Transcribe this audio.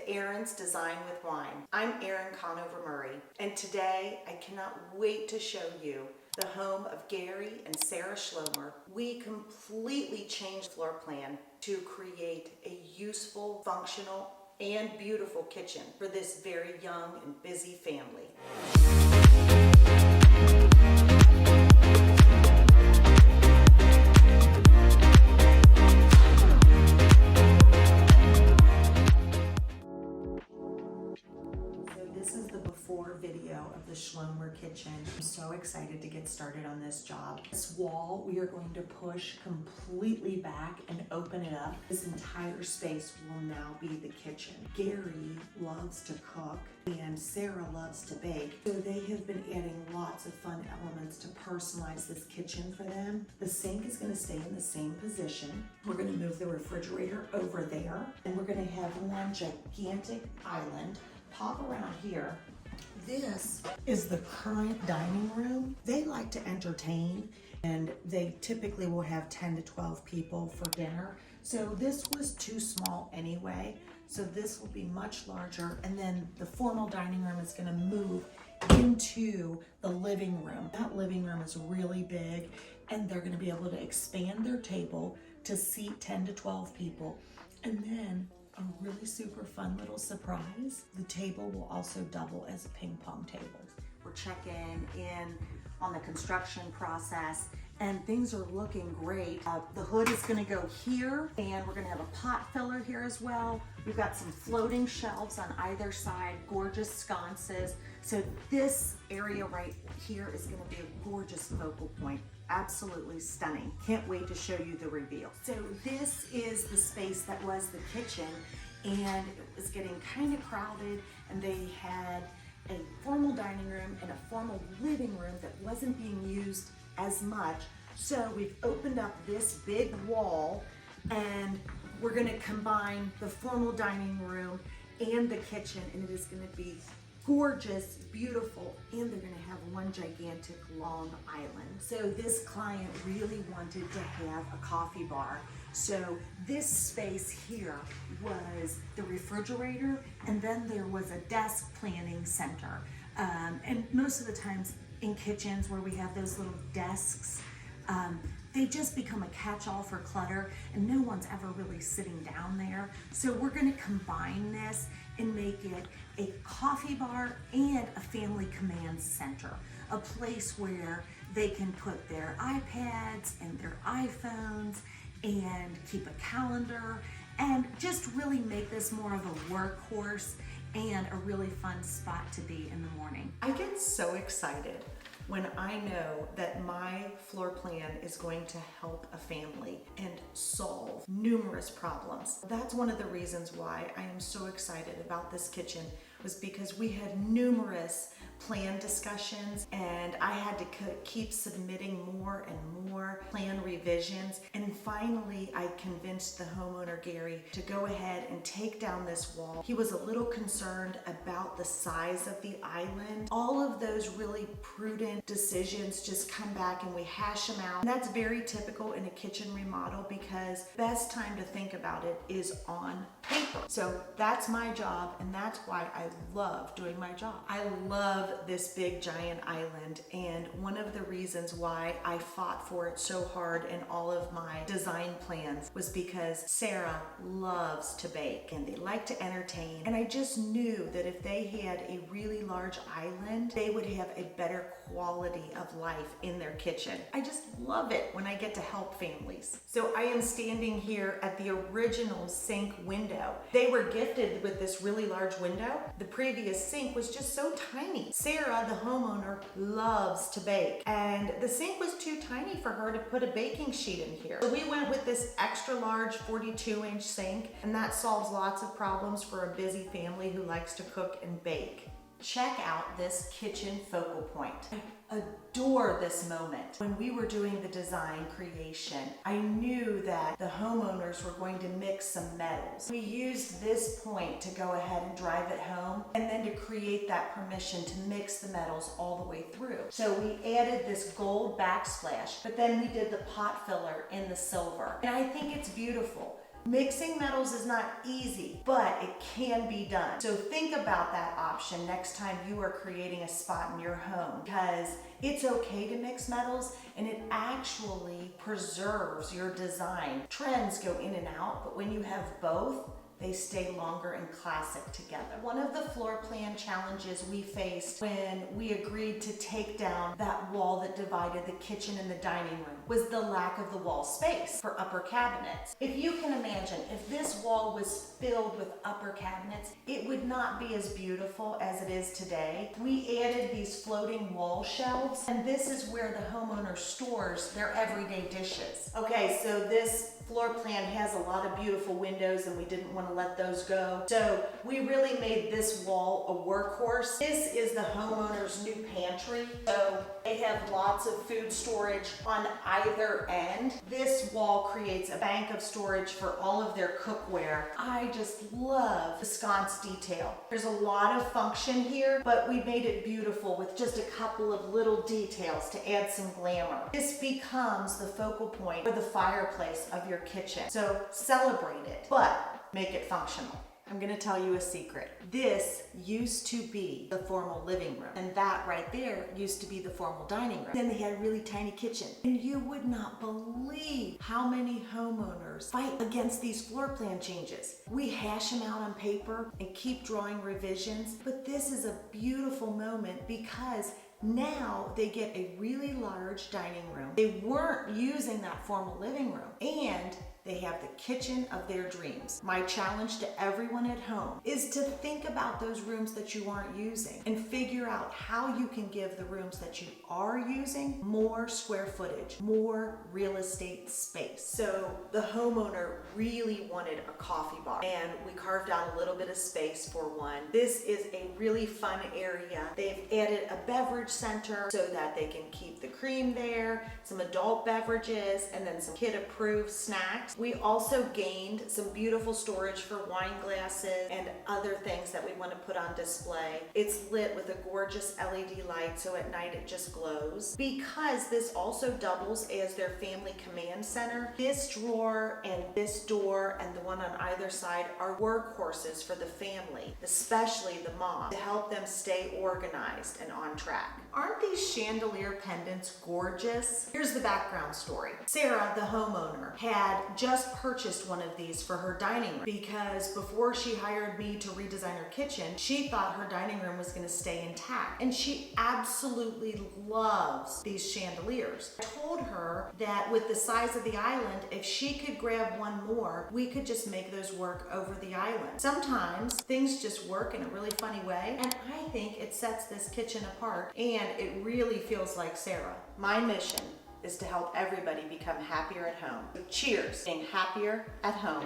Erin's Design with Wine. I'm Erin Conover Murray, and today I cannot wait to show you the home of Gary and Sarah Schlomer. We completely changed the floor plan to create a useful, functional, and beautiful kitchen for this very young and busy family. This is the before video of the Schlomer kitchen. I'm so excited to get started on this job. This wall we are going to push completely back and open it up. This entire space will now be the kitchen. Gary loves to cook and Sarah loves to bake. So they have been adding lots of fun elements to personalize this kitchen for them. The sink is going to stay in the same position. We're going to move the refrigerator over there, and we're going to have one gigantic island pop around here. This is the current dining room. They like to entertain, and they typically will have 10 to 12 people for dinner. So this was too small anyway. So this will be much larger. And then the formal dining room is gonna move into the living room. That living room is really big, and they're gonna be able to expand their table to seat 10 to 12 people. And then a really super fun little surprise. The table will also double as a ping pong table. We're checking in on the construction process, and things are looking great. The hood is gonna go here, and we're gonna have a pot filler here as well. We've got some floating shelves on either side, gorgeous sconces. So this area right here is gonna be a gorgeous focal point. Absolutely stunning. Can't wait to show you the reveal. So this is the space that was the kitchen, and it was getting kind of crowded, and they had a formal dining room and a formal living room that wasn't being used as much. So we've opened up this big wall, and we're gonna combine the formal dining room and the kitchen, and it is gonna be gorgeous, beautiful, and they're gonna have one gigantic long island. So this client really wanted to have a coffee bar. So this space here was the refrigerator, and then there was a desk planning center. And most of the times in kitchens where we have those little desks, they just become a catch-all for clutter, and no one's ever really sitting down there. So we're gonna combine this and make it a coffee bar and a family command center, a place where they can put their iPads and their iPhones and keep a calendar, and just really make this more of a workhorse and a really fun spot to be in the morning. I get so excited when I know that my floor plan is going to help a family and solve numerous problems. That's one of the reasons why I am so excited about this kitchen, was because we had numerous plan discussions, and I had to keep submitting more and more plan revisions. And finally, I convinced the homeowner, Gary, to go ahead and take down this wall. He was a little concerned about the size of the island. All of those really prudent decisions just come back and we hash them out. And that's very typical in a kitchen remodel, because best time to think about it is on paper. So that's my job, and that's why I love doing my job. I love this big giant island, and one of the reasons why I fought for it so hard in all of my design plans was because Sarah loves to bake and they like to entertain, and I just knew that if they had a really large island, they would have a better quality of life in their kitchen. I just love it when I get to help families. So I am standing here at the original sink window. They were gifted with this really large window. The previous sink was just so tiny. Sarah, the homeowner, loves to bake, and the sink was too tiny for her to put a baking sheet in here. So we went with this extra large 42-inch sink, and that solves lots of problems for a busy family who likes to cook and bake. Check out this kitchen focal point. I adore this moment. When we were doing the design creation, I knew that the homeowners were going to mix some metals. We used this point to go ahead and drive it home, and then to create that permission to mix the metals all the way through. So we added this gold backsplash, but then we did the pot filler in the silver. And I think it's beautiful. Mixing metals is not easy, but it can be done. So think about that option next time you are creating a spot in your home, because it's okay to mix metals and it actually preserves your design. Trends go in and out, but when you have both, they stay longer and classic together. One of the floor plan challenges we faced when we agreed to take down that wall that divided the kitchen and the dining room was the lack of the wall space for upper cabinets. If you can imagine, if this wall was filled with upper cabinets, it would not be as beautiful as it is today. We added these floating wall shelves, and this is where the homeowner stores their everyday dishes. Okay, so this floor plan has a lot of beautiful windows and we didn't want to let those go. So we really made this wall a workhorse. This is the homeowner's new pantry. So they have lots of food storage on either end. This wall creates a bank of storage for all of their cookware. I just love the sconce detail. There's a lot of function here, but we made it beautiful with just a couple of little details to add some glamour. This becomes the focal point for the fireplace of your kitchen. So celebrate it, but make it functional. I'm gonna tell you a secret. This used to be the formal living room, and that right there used to be the formal dining room. Then they had a really tiny kitchen, and you would not believe how many homeowners fight against these floor plan changes. We hash them out on paper and keep drawing revisions, but this is a beautiful moment because now they get a really large dining room. They weren't using that formal living room, and they have the kitchen of their dreams. My challenge to everyone at home is to think about those rooms that you aren't using and figure out how you can give the rooms that you are using more square footage, more real estate space. So the homeowner really wanted a coffee bar, and we carved out a little bit of space for one. This is a really fun area. They've added a beverage center so that they can keep the cream there, some adult beverages, and then some kid-approved snacks. We also gained some beautiful storage for wine glasses and other things that we want to put on display. It's lit with a gorgeous LED light, so at night it just glows. Because this also doubles as their family command center, this drawer and this door and the one on either side are workhorses for the family, especially the mom, to help them stay organized and on track. Aren't these chandelier pendants gorgeous? Here's the background story. Sarah, the homeowner, had just purchased one of these for her dining room because before she hired me to redesign her kitchen, she thought her dining room was going to stay intact, and she absolutely loves these chandeliers. I told her that with the size of the island, if she could grab one more, we could just make those work over the island. Sometimes things just work in a really funny way, and I think it sets this kitchen apart, and it really feels like Sarah. My mission is to help everybody become happier at home. So cheers, being happier at home.